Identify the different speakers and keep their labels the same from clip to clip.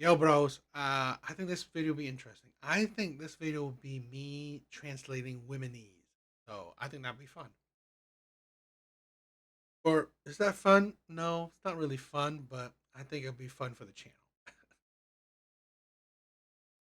Speaker 1: Yo, bros. I think this video will be interesting. I think this video will be me translating womenese. So I think that'd be fun. Or is that fun? No, it's not really fun, but I think it'll be fun for the channel.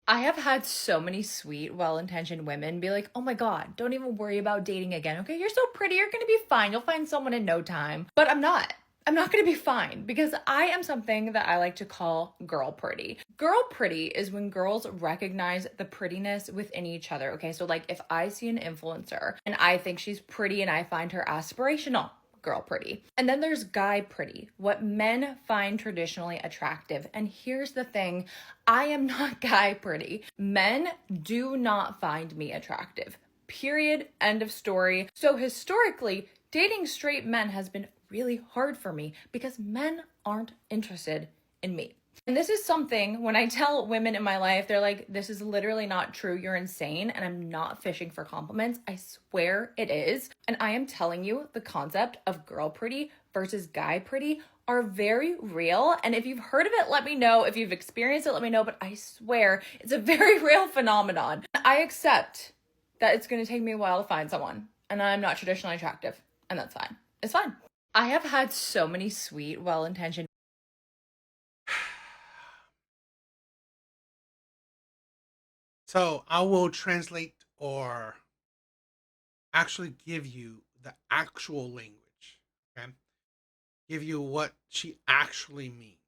Speaker 2: I have had so many sweet, well intentioned women be like, oh my God, don't even worry about dating again. Okay, you're so pretty. You're going to be fine. You'll find someone in no time. But I'm not. I'm not going to be fine because I am something that I like to call girl pretty. Girl pretty is when girls recognize the prettiness within each other. Okay, so like if I see an influencer and I think she's pretty and I find her aspirational, girl pretty. And then there's guy pretty, what men find traditionally attractive. And here's the thing, I am not guy pretty. Men do not find me attractive. Period. End of story. So historically, dating straight men has been really hard for me because men aren't interested in me. And this is something when I tell women in my life, they're like, this is literally not true. You're insane. And I'm not fishing for compliments. I swear it is. And I am telling you, the concept of girl pretty versus guy pretty are very real. And if you've heard of it, let me know. If you've experienced it, let me know. But I swear it's a very real phenomenon. I accept that it's going to take me a while to find someone. And I'm not traditionally attractive. And that's fine. It's fine. I have had so many sweet, well intentioned.
Speaker 1: So I will translate or actually give you the actual language. Okay. Give you what she actually means.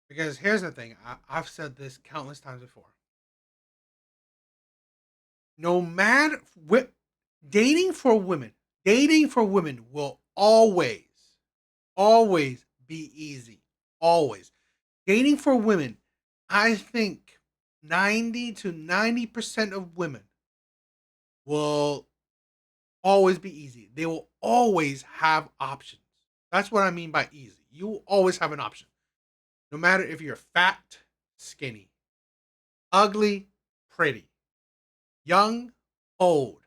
Speaker 1: Because here's the thing, I've said this countless times before. No matter what, dating for women will always be easy. Always. Dating for women, I think 90 to 90% of women will always be easy. They will always have options. That's what I mean by easy. You will always have an option. No matter if you're fat, skinny, ugly, pretty, young, old,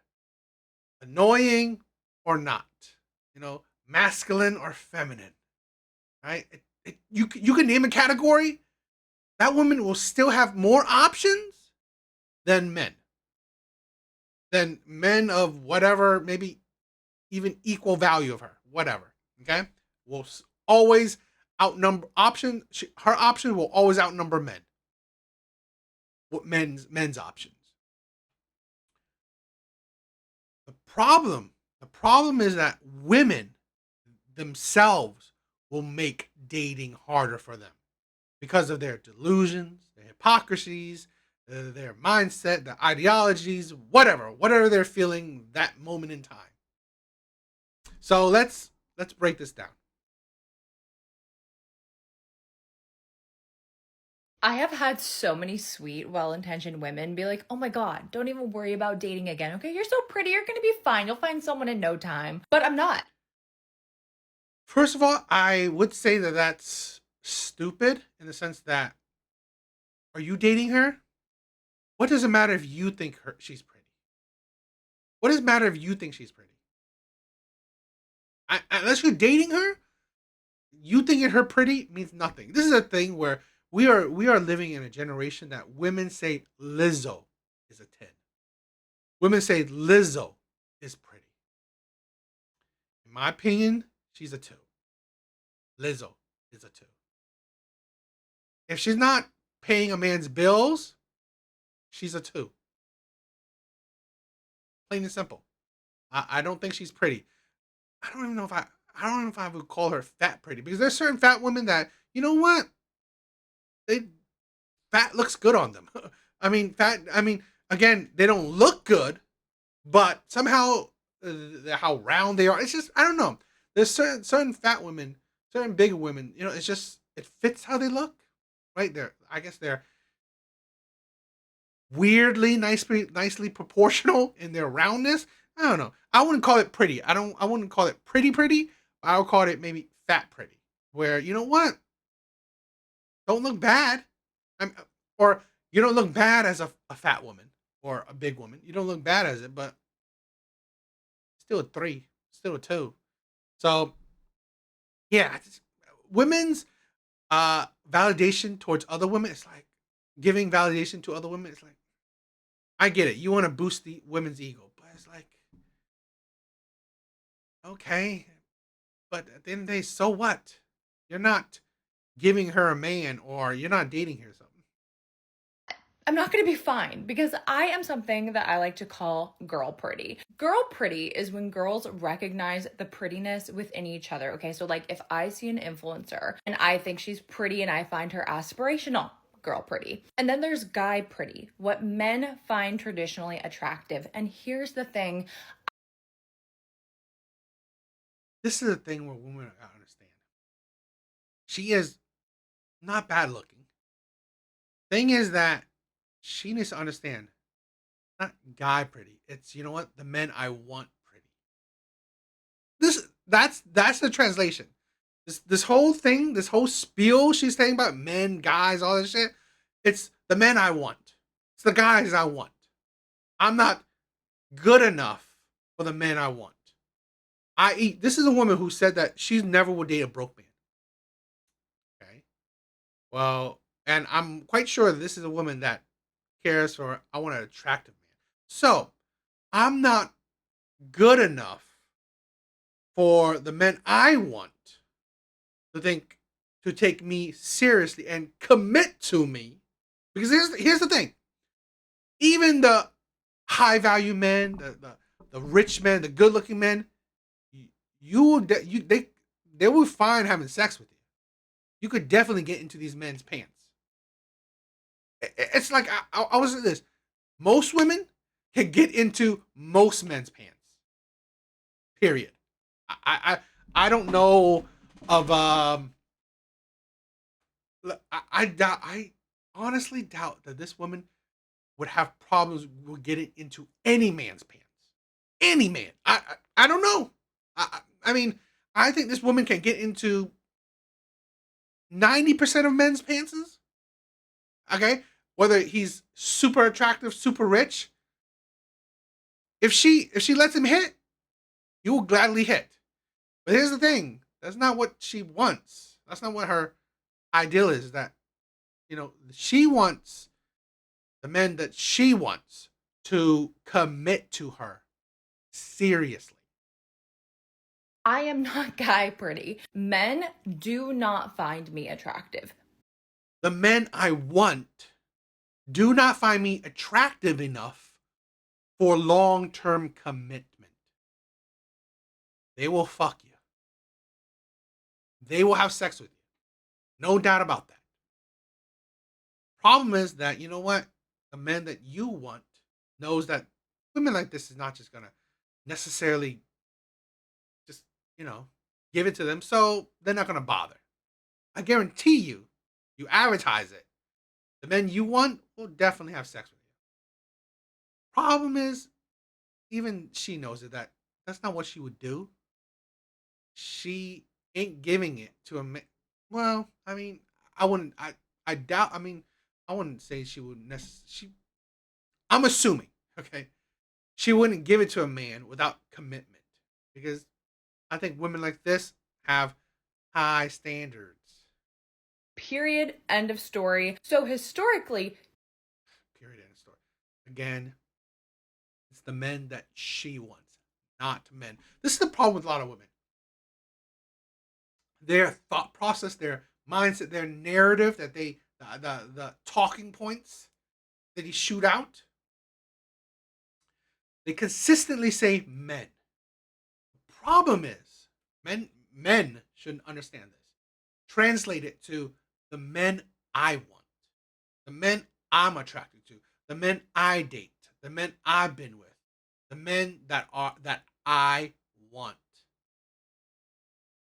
Speaker 1: annoying or not, masculine or feminine, right? You can name a category. That woman will still have more options than men, of whatever, maybe even equal value of her, whatever. Okay, will always outnumber option. Her option will always outnumber men. What men's options. The problem is that women themselves will make dating harder for them because of their delusions, their hypocrisies, their mindset, their ideologies, whatever they're feeling that moment in time. So let's break this down.
Speaker 2: I have had so many sweet, well intentioned women be like, oh my God, don't even worry about dating again. Okay, you're so pretty. You're going to be fine. You'll find someone in no time. But I'm not.
Speaker 1: First of all, I would say that that's stupid in the sense that, are you dating her? What does it matter if you think she's pretty? What does it matter if you think she's pretty? Unless you're dating her, you thinking her pretty means nothing. This is a thing where we are living in a generation that women say Lizzo is a 10. Women say Lizzo is pretty. In my opinion, she's a 2. Lizzo is a 2. If she's not paying a man's bills, she's a 2. Plain and simple. I don't think she's pretty. I don't know if I would call her fat pretty, because there's certain fat women that, you know what, they fat looks good on them. I mean, again, they don't look good, but somehow how round they are. It's just, I don't know. There's certain fat women, certain big women. It's just, it fits how they look, right? I guess they're weirdly nicely proportional in their roundness. I don't know. I wouldn't call it pretty. I wouldn't call it pretty. I would call it maybe fat pretty. Where, you know what? Don't look bad. I'm, or you don't look bad as a fat woman or a big woman. You don't look bad as it, but still a 3, still a 2. So yeah, women's validation towards other women, it's like giving validation to other women. It's like I get it. You want to boost the women's ego, but it's like okay, but at the end of the day, so what? You're not giving her a man, or you're not dating her or something.
Speaker 2: I'm not gonna be fine because I am something that I like to call girl pretty. Girl pretty is when girls recognize the prettiness within each other. Okay, so like if I see an influencer and I think she's pretty and I find her aspirational, girl pretty. And then there's guy pretty, what men find traditionally attractive. And here's the thing.
Speaker 1: This is a thing where women gotta understand. She is not bad looking. Thing is that she needs to understand, not guy pretty. It's, you know what, the men I want pretty. That's the translation. This whole thing, this whole spiel she's saying about men, guys, all this shit. It's the men I want. It's the guys I want. I'm not good enough for the men I want. This is a woman who said that she never would date a broke man. Okay. Well, and I'm quite sure this is a woman that cares for, I want an attractive man. So I'm not good enough for the men I want to think to take me seriously and commit to me. Because here's the thing. Even the high value men, the rich men, the good looking men, they will find having sex with you. You could definitely get into these men's pants. It's like I was at this. Most women can get into most men's pants. Period. I I don't know of I doubt I honestly doubt that this woman would have problems with getting into any man's pants. Any man. I don't know. I mean, I think this woman can get into 90% of men's pants. Okay? Whether he's super attractive, super rich, if she lets him hit, you will gladly hit. But here's the thing: that's not what she wants. That's not what her ideal is. That she wants the men that she wants to commit to her seriously.
Speaker 2: I am not guy pretty. Men do not find me attractive.
Speaker 1: The men I want do not find me attractive enough for long-term commitment. They will fuck you. They will have sex with you. No doubt about that. Problem is that, you know what? The men that you want knows that women like this is not just gonna necessarily just, you know, give it to them. So they're not gonna bother. I guarantee you, you advertise it, the men you want will definitely have sex with you. Problem is, even she knows it, that that's not what she would do. She ain't giving it to a man. Well, I mean, I wouldn't. I doubt. I mean, I wouldn't say she would necessarily. I'm assuming. Okay, she wouldn't give it to a man without commitment, because I think women like this have high standards.
Speaker 2: Period. End of story. So historically,
Speaker 1: Period. End of story. Again, it's the men that she wants, not men. This is the problem with a lot of women. Their thought process, their mindset, their narrative that the talking points that he shoot out, they consistently say men. The problem is men shouldn't understand this. Translate it to the men I want, the men I'm attracted to, the men I date, the men I've been with, the men that I want.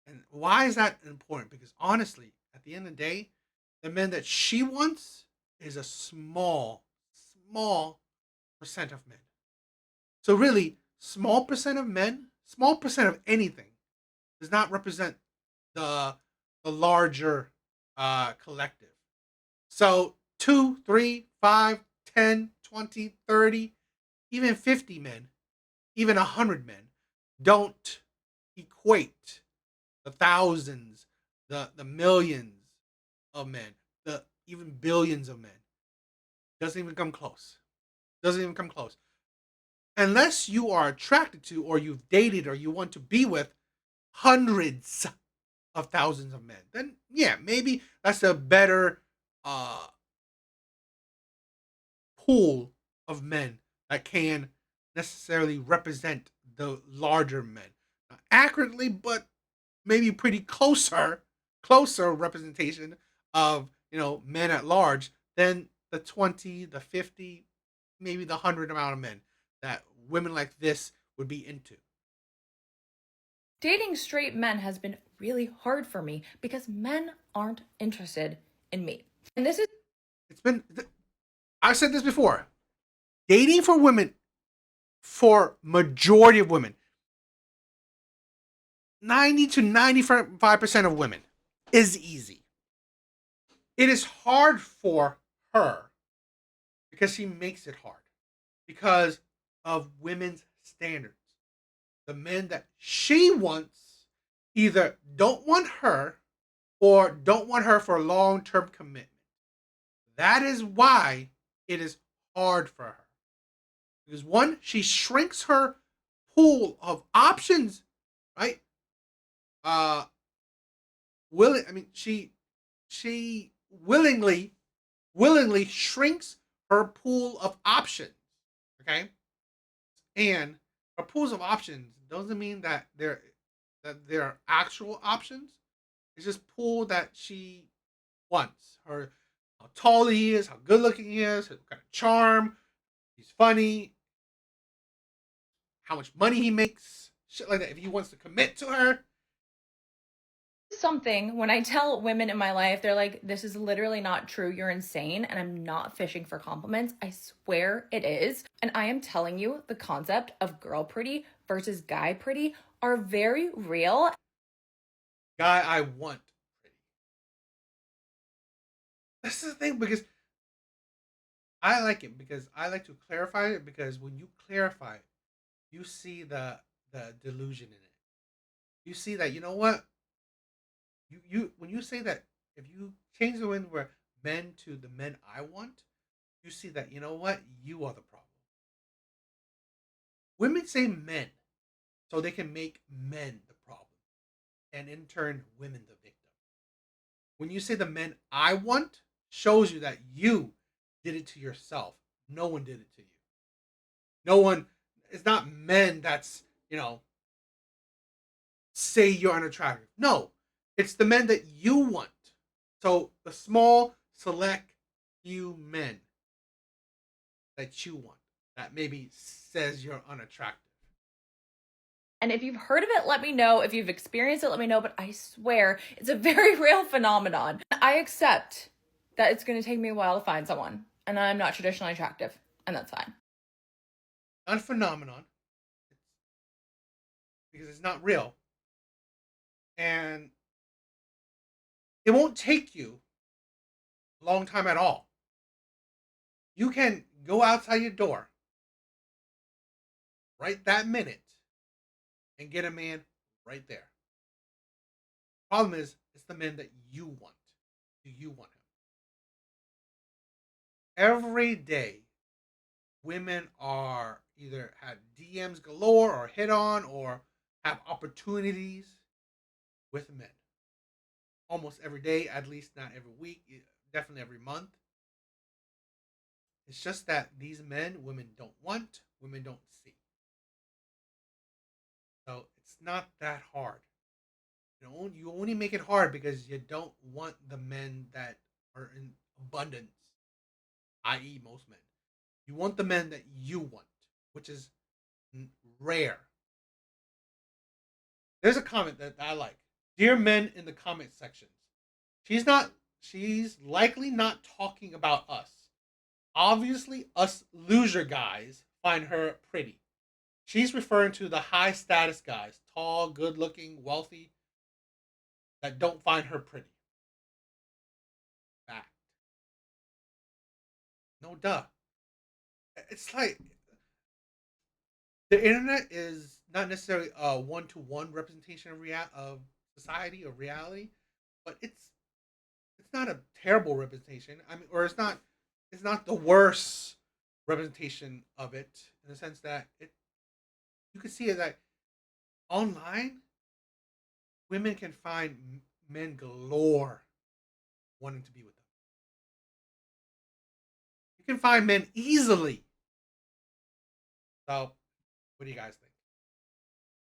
Speaker 1: And why is that important? Because honestly, at the end of the day, the men that she wants is a small percent of men. So really, small percent of men, small percent of anything, does not represent the the larger collective. So 2, 3, 5, 10, 20, 30, even 50 men, even 100 men don't equate the thousands, the millions of men. even billions of men. Doesn't even come close. Doesn't even come close. Unless you are attracted to, or you've dated, or you want to be with hundreds of thousands of men, then yeah, maybe that's a better uh, pool of men that can necessarily represent the larger men. Not accurately, but maybe pretty closer representation of men at large than the 20, the 50, maybe the 100 amount of men that women like this would be into.
Speaker 2: Dating straight men has been really hard for me because men aren't interested in me. And this is
Speaker 1: It's been I've said this before. Dating for women, for majority of women, 90 to 95% of women, is easy. It is hard for her because she makes it hard because of women's standards. The men that she wants either don't want her or don't want her for a long term commitment. That is why it is hard for her. Because one, she shrinks her pool of options, right? Uh willing I mean she willingly shrinks her pool of options. Okay? And her pools of options doesn't mean that they're actual options. It's just pool that she wants. Her how tall he is, how good looking he is, what kind of charm, he's funny, how much money he makes, shit like that. If he wants to commit to her,
Speaker 2: something when I tell women in my life, they're like, this is literally not true. You're insane. And I'm not fishing for compliments. I swear it is. And I am telling you, the concept of girl pretty versus guy pretty are very real.
Speaker 1: guy I want pretty. This is the thing because I like it because I like to clarify it because when you clarify it, you see the delusion in it. You see that what you when you say that if you change the wind where men to the men I want, you see that what you are the problem. Women say men so they can make men the problem, and in turn, women the victim. When you say the men I want, shows you that you did it to yourself. No one did it to you. No one. It's not men that's say you're unattractive. No, it's the men that you want. So the small, select few men that you want that maybe says you're unattractive.
Speaker 2: And if you've heard of it, let me know. If you've experienced it, let me know. But I swear it's a very real phenomenon. I accept that it's going to take me a while to find someone, and I'm not traditionally attractive, and that's fine.
Speaker 1: Not a phenomenon because it's not real, and it won't take you a long time at all. You can go outside your door right that minute and get a man right there. Problem is, it's the men that you want. Do you want him? Every day, women are either have DMs galore or hit on or have opportunities with men. Almost every day, at least not every week, definitely every month. It's just that these men, women don't want, women don't see. So it's not that hard. You only make it hard because you don't want the men that are in abundance, i.e., most men. You want the men that you want, which is rare. There's a comment that I like. Dear men in the comment sections. She's not she's likely not talking about us. Obviously, us loser guys find her pretty. She's referring to the high status guys, tall, good looking, wealthy, that don't find her pretty. Fact. No duh. It's like the internet is not necessarily a one-to-one representation of society or reality, but it's not a terrible representation. I mean, or it's not the worst representation of it in the sense that it you can see it that online women can find men galore wanting to be with them. You can find men easily. So, what do you guys think?